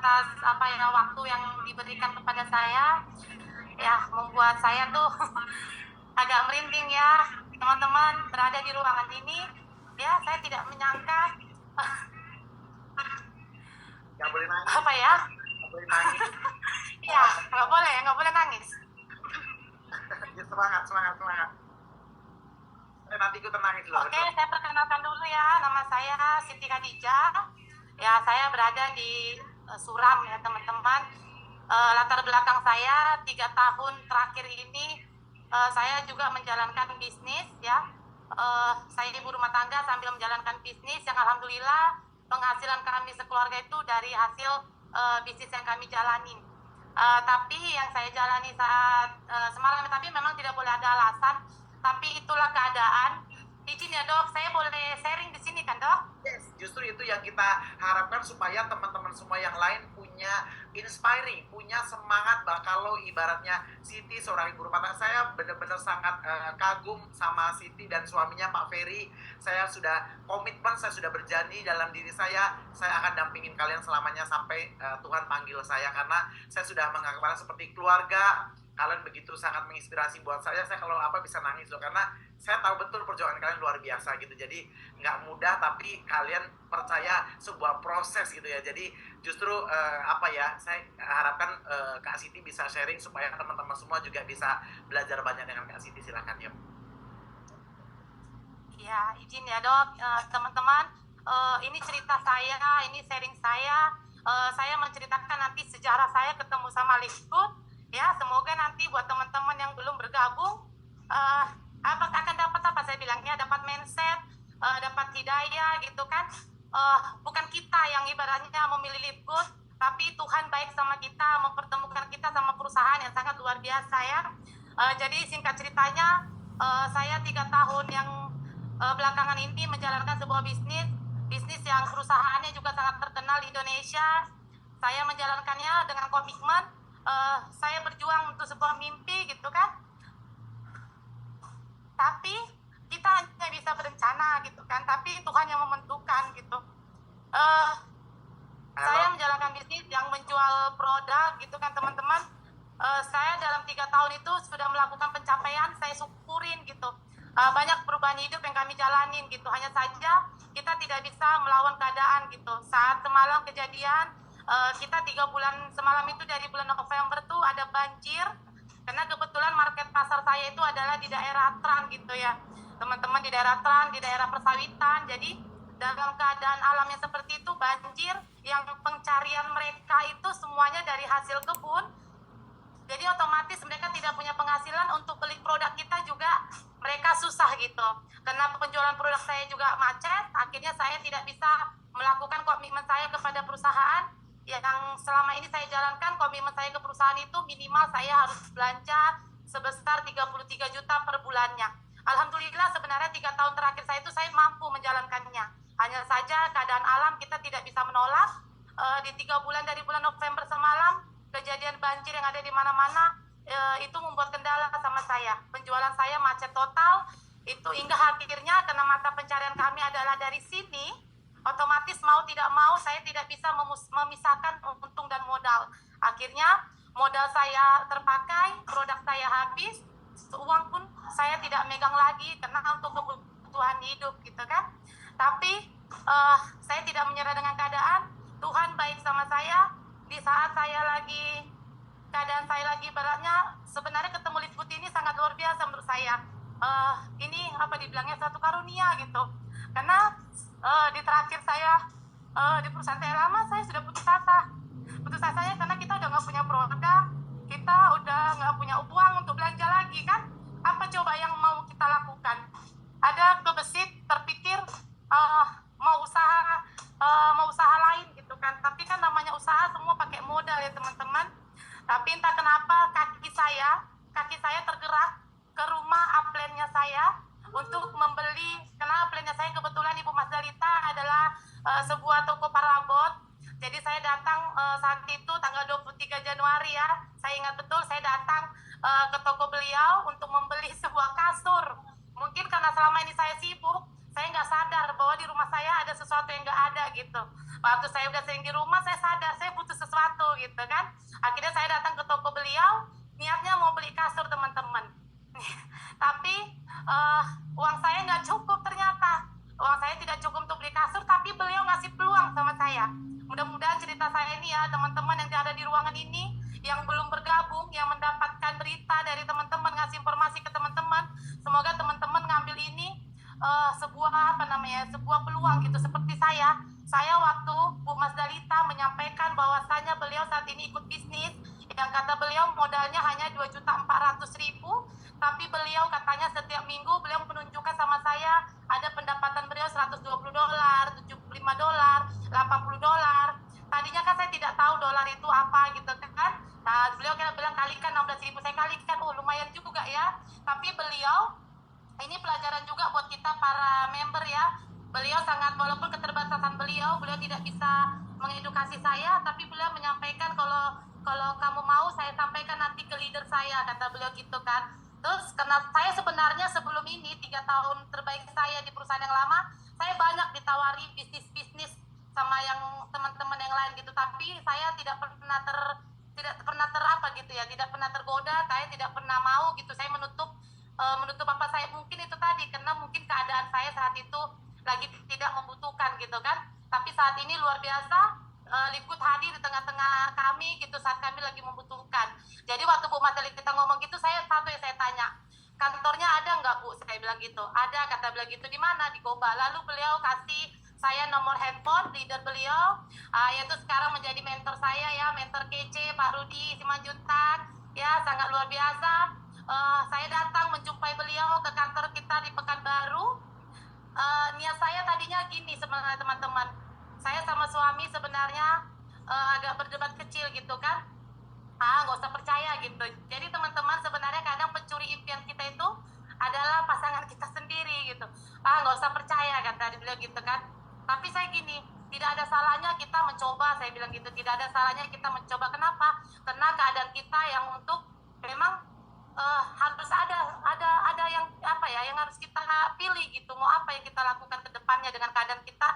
atas apa ya waktu yang diberikan kepada saya. Ya, membuat saya tuh agak merinding ya, teman-teman berada di ruangan ini. Ya, saya tidak menyangka Nggak boleh nangis, apa ya. nggak boleh nangis. Ya, nggak boleh nangis. Ya, semangat, semangat, semangat. Nanti ikutan nangis loh. Oke, saya perkenalkan dulu ya, nama saya Siti Khadijah. Ya, saya berada di Suram ya teman-teman. Latar belakang saya 3 tahun terakhir ini, saya juga menjalankan bisnis ya. Saya ibu rumah tangga sambil menjalankan bisnis yang alhamdulillah penghasilan kami sekeluarga itu dari hasil bisnis yang kami jalani. Tapi yang saya jalani saat semalam, tapi memang tidak boleh ada alasan, tapi itulah keadaan. Izin ya dok, saya boleh sharing di sini kan dok? Yes, justru itu yang kita harapkan supaya teman-teman semua yang lain punya inspiring, punya semangat. Kalau ibaratnya Siti seorang ibu rumah tangga, saya benar-benar sangat kagum sama Siti dan suaminya Pak Ferry. Saya sudah komitmen, saya sudah berjanji dalam diri saya akan dampingin kalian selamanya sampai Tuhan panggil saya, karena saya sudah menganggap kalian seperti keluarga. Kalian begitu sangat menginspirasi buat saya kalau apa bisa nangis loh, karena saya tahu betul perjuangan kalian luar biasa gitu. Jadi nggak mudah, tapi kalian percaya sebuah proses gitu ya. Jadi justru saya harapkan Kak Siti bisa sharing supaya teman-teman semua juga bisa belajar banyak dengan Kak Siti. Silakan ya. Ya, izin ya dok, teman-teman, ini cerita saya, ini sharing saya. Saya menceritakan nanti sejarah saya ketemu sama Liskut. Ya, semoga nanti buat teman-teman yang belum bergabung, akan dapat apa saya bilangnya, dapat mindset, dapat hidayah gitu kan. Bukan kita yang ibaratnya memilih Liskut, tapi Tuhan baik sama kita, mempertemukan kita sama perusahaan yang sangat luar biasa ya. Jadi singkat ceritanya, saya 3 tahun yang belakangan ini menjalankan sebuah bisnis yang perusahaannya juga sangat terkenal di Indonesia. Saya menjalankannya dengan komitmen, saya berjuang untuk sebuah mimpi gitu kan. Tapi kita hanya bisa berencana gitu kan, tapi Tuhan yang menentukan gitu. Saya menjalankan bisnis yang menjual produk gitu kan teman-teman. Saya dalam 3 tahun itu sudah melakukan pencapaian, saya syukurin gitu. Banyak perubahan hidup yang kami jalanin gitu. Hanya saja kita tidak bisa melawan keadaan gitu. Saat semalam kejadian, kita 3 bulan semalam itu dari bulan November tuh ada banjir, karena kebetulan market pasar saya itu adalah di daerah Tran gitu ya teman-teman, di daerah Tran, di daerah persawitan. Jadi dalam keadaan alamnya seperti itu, banjir, yang pencarian mereka itu semuanya dari hasil kebun. Jadi otomatis mereka tidak punya penghasilan, untuk beli produk kita juga mereka susah gitu. Karena penjualan produk saya juga macet, akhirnya saya tidak bisa melakukan komitmen saya kepada perusahaan. Yang selama ini saya jalankan, komitmen saya ke perusahaan itu minimal saya harus belanja sebesar 33 juta per bulannya. Alhamdulillah sebenarnya 3 tahun terakhir saya itu saya mampu menjalankannya. Hanya saja keadaan alam kita tidak bisa menolak. Di 3 bulan dari bulan November semalam, kejadian banjir yang ada di mana-mana, itu membuat kendala sama saya. Penjualan saya macet total. Itu hingga akhirnya karena mata pencarian kami adalah dari sini, otomatis mau tidak mau saya tidak bisa memisahkan untung dan modal. Akhirnya modal saya terpakai, produk saya habis, uang pun saya tidak megang lagi karena untuk kebutuhan hidup gitu kan. Tapi saya tidak menyerah dengan keadaan. Tuhan baik sama saya. Di saat saya lagi, keadaan saya lagi beratnya, sebenarnya ketemu Liskut ini sangat luar biasa menurut saya. Ini apa dibilangnya, satu karunia gitu. Karena di terakhir saya di perusahaan saya lama, saya sudah putus asanya karena kita udah nggak punya produk, kita udah nggak punya uang untuk belanja lagi kan. Apa coba yang mau kita lakukan? Ada kebesit, terpikir mau usaha lain gitu kan. Tapi kan namanya usaha semua pakai modal ya teman-teman. Tapi entah kenapa kaki saya tergerak ke rumah upline-nya saya untuk membeli, karena upline-nya saya kebetulan Ibu Mas Dalita adalah sebuah toko parabot. Jadi saya datang saat itu tanggal 23 Januari ya, saya ingat betul, saya datang ke toko beliau untuk membeli sebuah kasur. Mungkin karena selama ini saya sibuk, saya nggak sadar bahwa di rumah saya ada sesuatu yang nggak ada gitu. Waktu saya udah sering di rumah, saya sadar saya butuh sesuatu gitu kan. Akhirnya saya datang ke toko beliau, niatnya mau beli kasur teman-teman. Tapi uang saya nggak cukup ternyata. Uang saya tidak cukup untuk beli kasur, tapi beliau ngasih peluang sama saya. Mudah-mudahan cerita saya ini ya, teman-teman yang ada di ruangan ini, yang belum bergabung, yang mendapatkan berita dari teman-teman, ngasih informasi ke teman-teman, semoga teman-teman ngambil ini sebuah sebuah peluang gitu. Seperti saya waktu Bu Mas Dalita menyampaikan bahwasanya beliau saat ini ikut bisnis yang kata beliau modalnya hanya 2.400.000, tapi beliau katanya setiap minggu beliau menunjukkan sama saya ada pendapatan beliau $120, $75, $80. Tadinya kan saya tidak tahu dolar itu apa gitu kan. Nah, beliau kan bilang kalikan 16.000, saya kalikan, oh lumayan juga ya. Tapi beliau, ini pelajaran juga buat kita para member ya. Beliau sangat, walaupun keterbatasan beliau tidak bisa mengedukasi saya, tapi beliau menyampaikan kalau kamu mau saya sampaikan nanti ke leader saya, kata beliau gitu kan. Terus karena saya sebenarnya sebelum ini 3 tahun terbaik saya di perusahaan yang lama, saya banyak ditawari bisnis sama yang teman-teman yang lain gitu, tapi saya tidak pernah tergoda, saya tidak pernah mau gitu. Saya menutup apa saya mungkin itu tadi karena mungkin keadaan saya saat itu lagi tidak membutuhkan gitu kan. Tapi saat ini luar biasa, Liquid hadir di tengah-tengah kami gitu saat kami lagi membutuhkan. Jadi waktu Bu Mateli kita ngomong gitu, saya tanya, kantornya ada nggak Bu? Saya bilang gitu. Ada, kata beliau gitu. Di mana? Di Goba. Lalu beliau kasih saya nomor handphone leader beliau, yaitu sekarang menjadi mentor saya ya, mentor kece Pak Rudi Simanjuntak ya, sangat luar biasa. Saya datang menjumpai beliau ke kantor kita di Pekanbaru. Niat saya tadinya gini sebenarnya teman-teman, saya sama suami sebenarnya agak berdebat kecil gitu kan, nggak usah percaya gitu. Jadi teman-teman, sebenarnya kadang pencuri impian kita itu adalah pasangan kita sendiri gitu. Nggak usah percaya kata beliau gitu kan. Tapi saya gini, tidak ada salahnya kita mencoba, saya bilang gitu. Tidak ada salahnya kita mencoba. Kenapa? Karena keadaan kita yang untuk memang harus ada yang yang harus kita pilih gitu. Mau apa yang kita lakukan ke depannya dengan keadaan kita,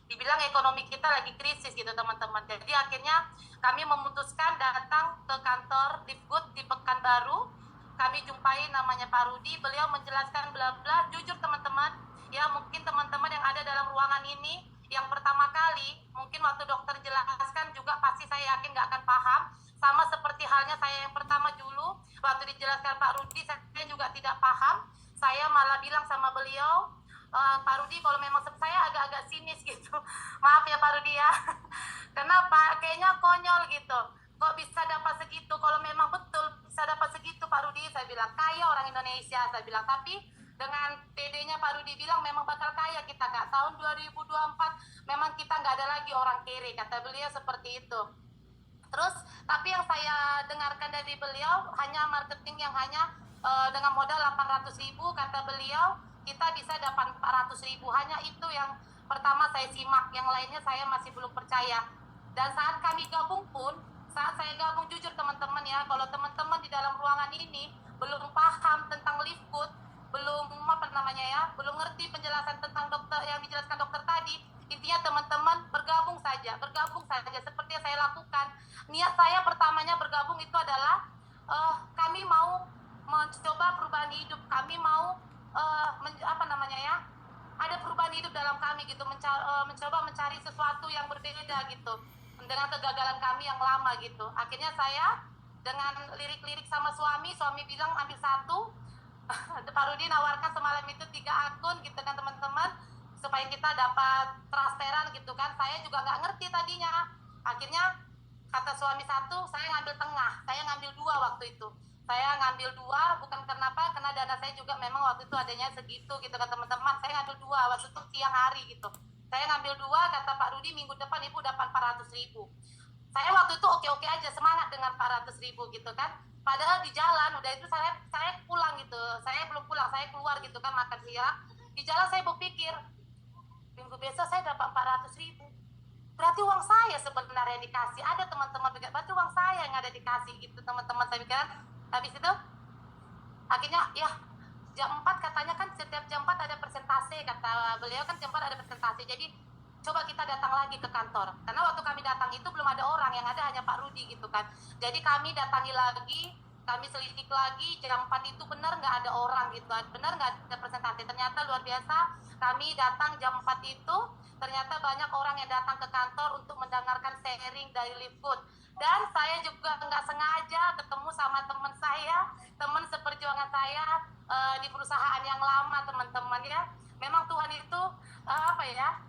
dibilang ekonomi kita lagi krisis gitu teman-teman. Jadi akhirnya kami memutuskan datang ke kantor Liquid di Pekanbaru. Kami jumpai namanya Pak Rudi, beliau menjelaskan bla bla. Jujur teman-teman, ya mungkin teman-teman yang ada dalam ruangan ini yang pertama kali, mungkin waktu dokter jelaskan juga pasti saya yakin nggak akan paham. Sama seperti halnya saya yang pertama dulu, waktu dijelaskan Pak Rudi, saya juga tidak paham. Saya malah bilang sama beliau, Pak Rudi kalau memang saya agak-agak sinis gitu. Maaf ya Pak Rudi ya. Kenapa? Kayaknya konyol gitu. Kok bisa dapat segitu? Kalau memang betul bisa dapat segitu Pak Rudi, saya bilang kaya orang Indonesia, saya bilang. Tapi dengan PD-nya Pak Rudi bilang memang bakal kaya kita Kak. Tahun 2024 memang kita nggak ada lagi orang kiri, kata beliau seperti itu. Terus, tapi yang saya dengarkan dari beliau hanya marketing yang hanya dengan modal 800.000, kata beliau kita bisa dapat 400.000. Hanya itu yang pertama saya simak, yang lainnya saya masih belum percaya. Dan saat kami gabung pun, saat saya gabung, jujur teman-teman ya, kalau teman-teman di dalam ruangan ini belum paham tentang Liquid, belum belum ngerti penjelasan tentang dokter yang dijelaskan dokter tadi, intinya teman-teman bergabung saja seperti yang saya lakukan. Niat saya pertamanya bergabung itu adalah kami mau mencoba perubahan hidup, kami mau ada perubahan hidup dalam kami gitu, mencoba mencari sesuatu yang berbeda gitu dengan kegagalan kami yang lama gitu. Akhirnya saya dengan lirik-lirik sama suami bilang ambil satu. Pak Rudi nawarkan semalam itu 3 akun gitu kan teman-teman, supaya kita dapat transferan gitu kan. Saya juga nggak ngerti tadinya. Akhirnya kata suami satu, saya ngambil tengah, saya ngambil 2 waktu itu. Saya ngambil 2 bukan karena apa, karena dana saya juga memang waktu itu adanya segitu gitu kan teman-teman. Saya ngambil 2 waktu itu siang hari gitu. Saya ngambil 2, kata Pak Rudi minggu depan ibu dapat 400.000. Saya waktu itu oke-oke aja, semangat dengan 400.000 gitu kan. Padahal di jalan udah itu saya pulang gitu, saya belum pulang, saya keluar gitu kan makan siang. Di jalan saya berpikir, minggu besok saya dapat 400.000. Berarti uang saya sebenarnya dikasih. Ada teman-teman pikir, berarti uang saya yang ada dikasih gitu teman-teman, saya pikir. Habis itu akhirnya ya jam 4 katanya kan setiap jam 4 ada presentasi, kata beliau kan jam 4 ada presentasi, jadi coba kita datang lagi ke kantor. Karena waktu kami datang itu belum ada orang, yang ada hanya Pak Rudi gitu kan. Jadi kami datangi lagi, kami selidik lagi, jam 4 itu benar nggak ada orang gitu, benar nggak ada presentasi. Ternyata luar biasa, kami datang jam 4 itu, ternyata banyak orang yang datang ke kantor untuk mendengarkan sharing dari Livegood. Dan saya juga nggak sengaja ketemu sama teman saya, teman seperjuangan saya di perusahaan yang lama, teman-teman ya. Memang Tuhan itu apa ya?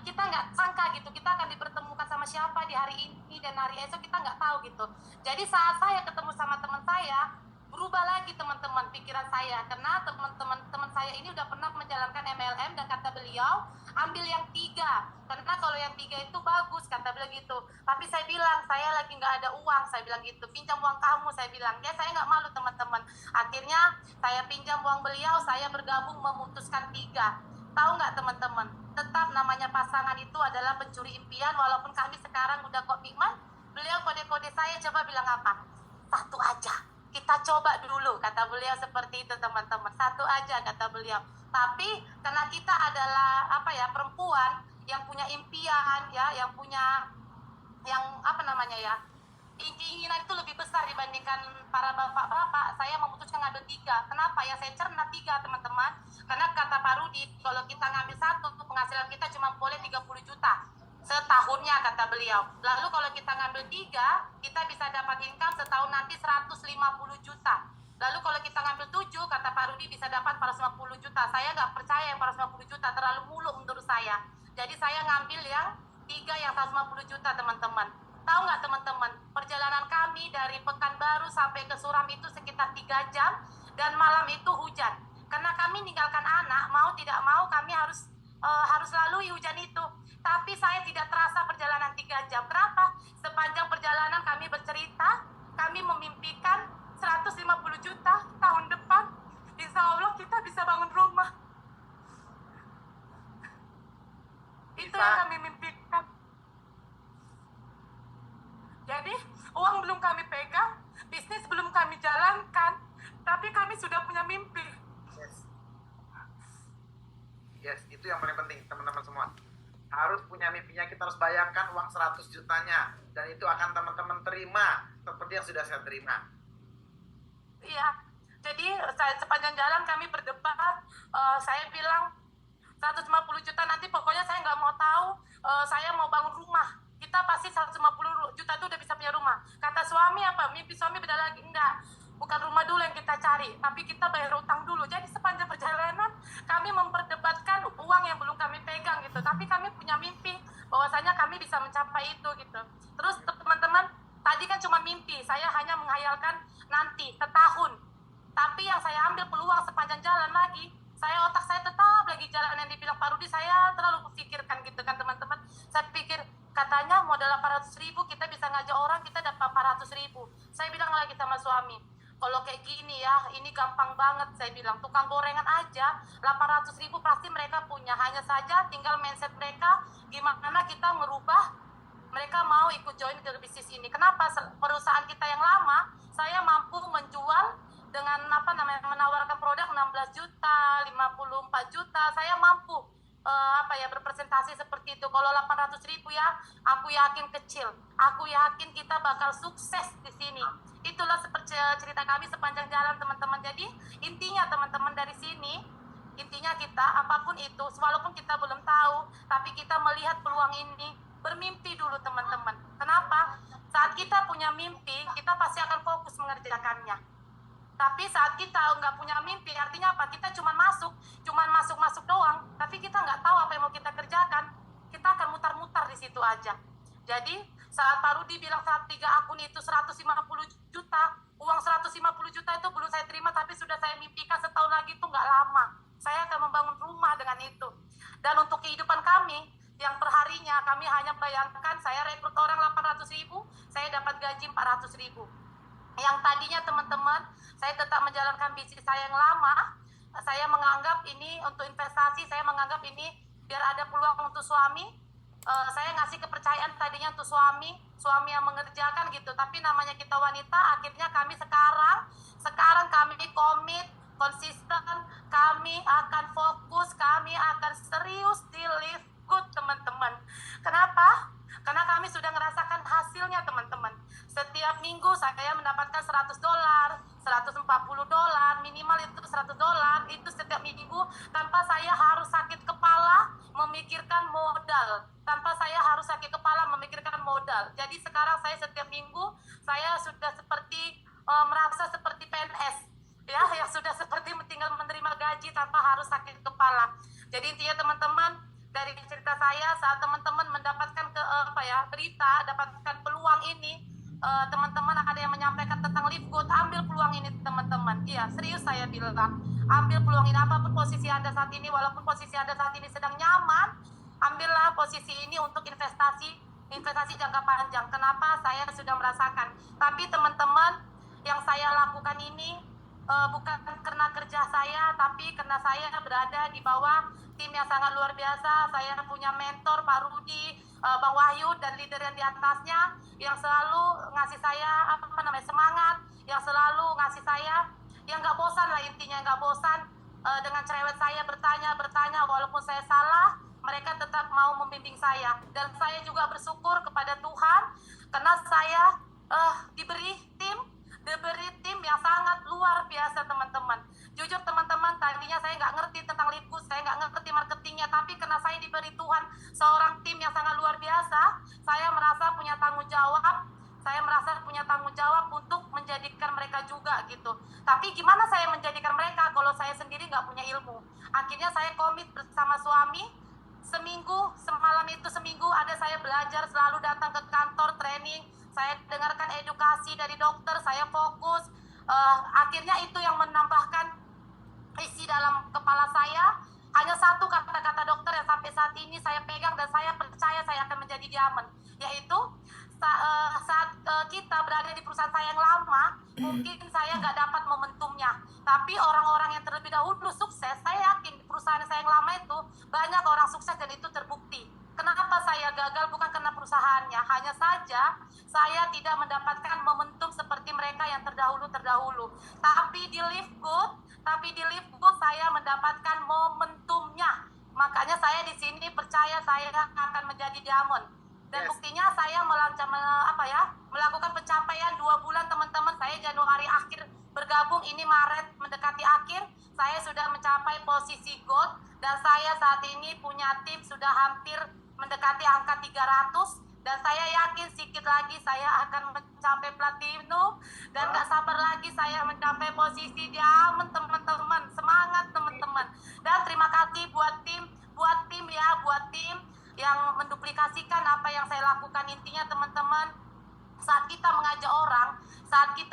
Kita nggak sangka gitu, kita akan dipertemukan sama siapa di hari ini dan hari esok, kita nggak tahu gitu. Jadi saat saya ketemu sama teman saya, berubah lagi teman-teman pikiran saya, karena teman saya ini udah pernah menjalankan MLM dan kata beliau ambil yang 3, karena kalau yang 3 itu bagus kata beliau gitu. Tapi saya bilang saya lagi nggak ada uang, saya bilang gitu, pinjam uang kamu, saya bilang ya. Saya nggak malu teman-teman, akhirnya saya pinjam uang beliau, saya bergabung memutuskan 3. Tahu nggak teman-teman, tetap namanya pasangan itu adalah pencuri impian. Walaupun kami sekarang udah komitmen, beliau kode-kode saya, coba bilang apa, 1 aja, kita coba dulu, kata beliau seperti itu teman-teman. 1 aja kata beliau. Tapi karena kita adalah apa ya, perempuan yang punya impian ya, yang punya yang apa namanya ya, keinginan itu lebih besar dibandingkan para bapak-bapak, saya memutuskan ngambil 3. Kenapa ya? Saya cerna 3 teman-teman, karena kata Pak Rudi, kalau kita ngambil 1, penghasilan kita cuma boleh 30 juta setahunnya kata beliau. Lalu kalau kita ngambil 3, kita bisa dapat income setahun nanti 150 juta. Lalu kalau kita ngambil 7, kata Pak Rudi bisa dapat 450 juta. Saya nggak percaya yang 450 juta, terlalu muluk menurut saya. Jadi saya ngambil yang 3 yang 150 juta teman-teman. Tahu nggak teman-teman, perjalanan kami dari Pekanbaru sampai ke Suram itu sekitar 3 jam, dan malam itu hujan. Karena kami meninggalkan anak, mau tidak mau kami harus lalui hujan itu. Tapi saya tidak terasa perjalanan 3 jam. Kenapa? Sepanjang perjalanan kami bercerita, kami memimpikan 150 juta tahun depan. Insya Allah kita bisa bangun rumah. Itu yang kami mimpikan. Jadi uang belum kami pegang, bisnis belum kami jalankan, tapi kami sudah punya mimpi. Yes, itu yang paling penting teman-teman semua. Harus punya mimpinya, kita harus bayangkan uang 100 jutanya, dan itu akan teman-teman terima seperti yang sudah saya terima. Iya, jadi sepanjang jalan kami berdebat, saya bilang 150 juta nanti pokoknya saya nggak mau tahu, saya mau bangun rumah. Kita pasti 150 juta itu udah bisa punya rumah. Kata suami apa? Mimpi suami beda lagi. Enggak, bukan rumah dulu yang kita cari, tapi kita bayar utang dulu. Jadi sepanjang perjalanan kami memperdebatkan uang yang belum kami pegang gitu. Tapi kami punya mimpi bahwasanya kami bisa mencapai itu gitu. Terus teman-teman, tadi kan cuma mimpi, saya hanya menghayalkan nanti setahun. Tapi yang saya ambil peluang sepanjang jalan lagi, otak saya tetap lagi jalan yang dibilang Pak Rudi, saya terlalu pikirkan gitu kan teman-teman. Saya pikir katanya modal 800.000 kita bisa ngajak orang, kita dapat 400.000. Saya bilang lagi sama suami, kalau kayak gini ya, ini gampang banget. Saya bilang, tukang gorengan aja 800.000 pasti mereka punya. Hanya saja tinggal mindset mereka, gimana kita merubah mereka mau ikut join ke bisnis ini. Kenapa? Perusahaan kita yang lama, saya mampu menjual dengan menawarkan produk 16 juta, 54 juta, saya mampu berpresentasi seperti itu. Kalau 800.000 ya, aku yakin kecil. Aku yakin kita bakal sukses di sini. Itulah seperti cerita kami sepanjang jalan teman-teman. Jadi intinya teman-teman dari sini, intinya kita apapun itu, walaupun kita belum tahu, tapi kita melihat peluang ini, bermimpi dulu teman-teman. Kenapa? Saat kita punya mimpi, kita pasti akan fokus mengerjakannya. Tapi saat kita nggak punya mimpi, artinya apa? Kita cuma masuk doang, tapi kita nggak tahu apa yang mau kita kerjakan. Kita akan mutar-mutar di situ aja. Jadi saat Pak Rudi bilang saat 3 akun itu 150 juta, uang 150 juta itu belum saya terima, tapi sudah saya mimpikan setahun lagi itu nggak lama. Saya akan membangun rumah dengan itu. Dan untuk kehidupan kami, yang perharinya kami hanya bayangkan, saya rekrut orang 800.000, saya dapat gaji 400.000. Yang tadinya teman-teman, saya tetap menjalankan bisnis saya yang lama, saya menganggap ini untuk investasi, saya menganggap ini biar ada peluang untuk suami, saya ngasih kepercayaan tadinya untuk suami yang mengerjakan gitu. Tapi namanya kita wanita, akhirnya kami sekarang kami komit konsisten, kami akan fokus, kami akan serius di Live Good, teman-teman. Kenapa? Karena kami sudah merasakan hasilnya, teman-teman. Setiap minggu saya mendapatkan $100, $140, minimal itu $100, itu setiap minggu tanpa saya harus sakit kepala memikirkan modal. Tanpa saya harus sakit kepala memikirkan modal. Jadi sekarang saya setiap minggu, saya sudah seperti, merasa seperti PNS. Ya, yang sudah seperti tinggal menerima gaji tanpa harus sakit kepala. Jadi intinya teman-teman, dari cerita saya saat teman-teman mendapatkan berita, dapatkan peluang ini, teman-teman ada yang menyampaikan tentang Live Good, ambil peluang ini teman-teman. Iya, serius saya bilang, ambil peluang ini apapun posisi Anda saat ini, walaupun posisi Anda saat ini sedang nyaman, ambillah posisi ini untuk investasi jangka panjang. Kenapa? Saya sudah merasakan. Tapi teman-teman, yang saya lakukan ini bukan karena kerja saya, tapi karena saya berada di bawah tim yang sangat luar biasa. Saya punya mentor Pak Rudi, Bang Wahyu, dan leader yang di atasnya yang selalu ngasih saya semangat, yang selalu ngasih saya, yang nggak bosan lah, intinya nggak bosan dengan cerewet saya bertanya walaupun saya salah, mereka tetap mau membimbing saya. Dan saya juga bersyukur kepada Tuhan karena saya diberi tim yang sangat luar biasa, teman-teman. Jujur teman-teman, tadinya saya nggak ngerti tentang Live Good, saya nggak ngerti marketingnya, tapi karena saya diberi Tuhan seorang tim yang sangat luar biasa, saya merasa punya tanggung jawab untuk menjadikan mereka juga gitu. Tapi gimana saya menjadikan mereka kalau saya sendiri nggak punya ilmu? Akhirnya saya komit bersama suami, seminggu ada saya belajar, selalu datang ke kantor training, saya dengarkan edukasi dari dokter, saya fokus. Akhirnya itu yang menambahkan isi dalam kepala saya. Hanya satu kata-kata dokter yang sampai saat ini saya pegang dan saya percaya saya akan menjadi diamond, yaitu saat kita berada di perusahaan saya yang lama, mungkin saya nggak dapat momentumnya, tapi orang-orang yang terlebih dahulu sukses, saya yakin di perusahaan saya yang lama itu banyak orang sukses dan itu terbukti. Kenapa saya gagal? Bukan karena perusahaannya, hanya saja saya tidak mendapatkan momentum seperti mereka yang terdahulu. Tapi di Live Good saya mendapatkan momentumnya. Makanya saya di sini percaya saya akan menjadi diamond. Dan buktinya saya melakukan pencapaian 2 bulan, teman-teman. Saya Januari akhir bergabung, ini Maret mendekati akhir, saya sudah mencapai posisi gold, dan saya saat ini punya tim sudah hampir mendekati angka 300, dan saya yakin sedikit lagi saya akan mencapai platinum, dan gak sabar lagi saya mencapai posisi diamond, teman-teman. Semangat teman-teman, dan terima kasih buat tim yang menduplikasikan apa yang saya lakukan. Intinya teman-teman, saat kita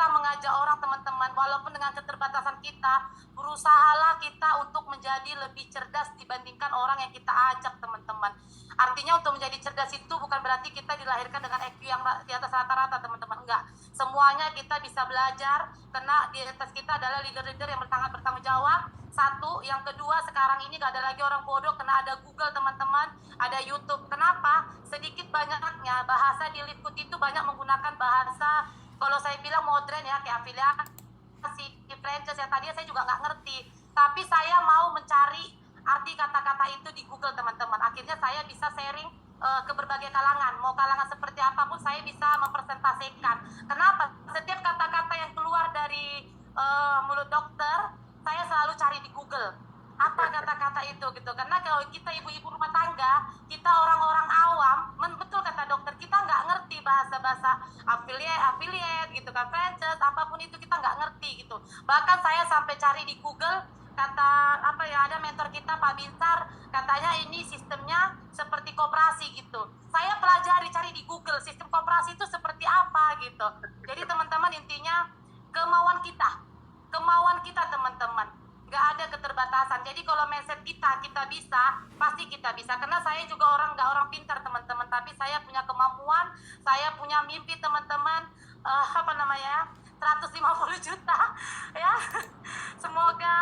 mengajak orang teman-teman, walaupun dengan keterbatasan kita, berusahalah kita untuk menjadi lebih cerdas dibandingkan orang yang kita ajak, teman-teman. Artinya untuk menjadi cerdas itu bukan berarti kita dilahirkan dengan IQ yang di atas rata-rata, teman-teman. Enggak, semuanya kita bisa belajar, karena di atas kita adalah leader-leader yang bertanggung jawab. Satu, yang kedua, sekarang ini gak ada lagi orang bodoh karena ada Google, teman-teman, ada YouTube. Kenapa? Sedikit banyaknya bahasa di Live Good itu banyak menggunakan bahasa, kalau saya bilang modern ya, kayak afiliasi, franchise yang tadinya saya juga nggak ngerti. Tapi saya mau mencari arti kata-kata itu di Google, teman-teman. Akhirnya saya bisa sharing ke berbagai kalangan. Mau kalangan seperti apapun saya bisa mempresentasikan. Kenapa? Setiap kata-kata yang keluar dari mulut dokter, saya selalu cari di Google apa kata-kata itu gitu. Karena kalau kita ibu-ibu rumah tangga, kita orang-orang awam, betul kata dokter, kita nggak ngerti bahasa-bahasa affiliate gitu kan, franchise, apapun itu kita nggak ngerti gitu. Bahkan saya sampai cari di Google, ada mentor kita Pak Binsar, katanya ini sistemnya seperti koperasi gitu. Saya pelajari, cari di Google sistem koperasi itu seperti apa gitu. Jadi teman-teman, intinya kemauan kita teman-teman, nggak ada keterbatasan. Jadi kalau mindset kita bisa, pasti kita bisa. Karena saya juga nggak orang pintar, teman-teman, tapi saya punya kemampuan, saya punya mimpi, teman-teman. 150 juta ya. Semoga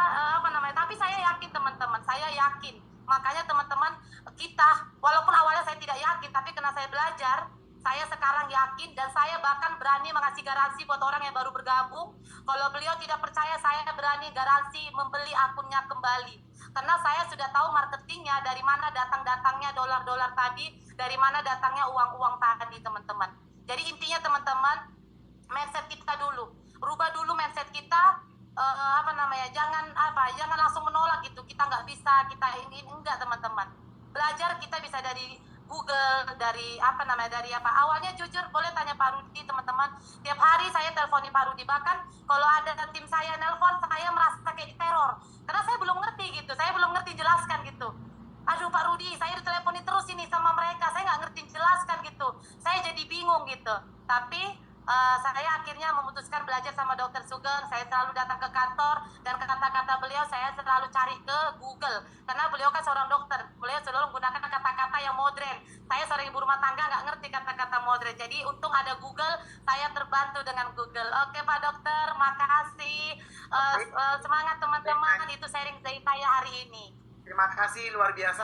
tapi saya yakin, teman-teman, saya yakin. Makanya teman-teman, kita walaupun awalnya saya tidak yakin, tapi karena saya belajar, Saya sekarang yakin dan saya bahkan berani mengasih garansi buat orang yang baru bergabung. Kalau beliau tidak percaya, saya berani garansi membeli akunnya kembali. Karena saya sudah tahu marketingnya, dari mana datang-datangnya dolar-dolar tadi, dari mana datangnya uang-uang tadi, teman-teman. Jadi intinya teman-teman, mindset kita dulu. Rubah dulu mindset kita, jangan langsung menolak gitu. Kita nggak bisa, kita ini enggak, teman-teman. Belajar kita bisa dari Google, dari awalnya jujur boleh tanya Pak Rudi, teman-teman. Tiap hari saya teleponi Pak Rudi, bahkan kalau ada tim saya nelpon, saya merasa kayak diteror karena saya belum ngerti gitu, saya belum ngerti jelaskan gitu. Aduh Pak Rudi, saya diteleponi terus ini sama mereka, saya nggak ngerti jelaskan gitu, saya jadi bingung gitu. Tapi saya akhirnya memutuskan belajar sama Dokter Sugeng. Saya selalu datang ke kantor dan kata-kata beliau saya selalu cari ke Google karena beliau kan seorang dokter, beliau selalu menggunakan kata-kata yang modern. Saya seorang ibu rumah tangga nggak ngerti kata-kata modern, jadi untung ada Google, saya terbantu dengan Google. Oke Pak Dokter, makasih. Semangat teman-teman, itu sharing dari saya hari ini. Terima kasih, luar biasa.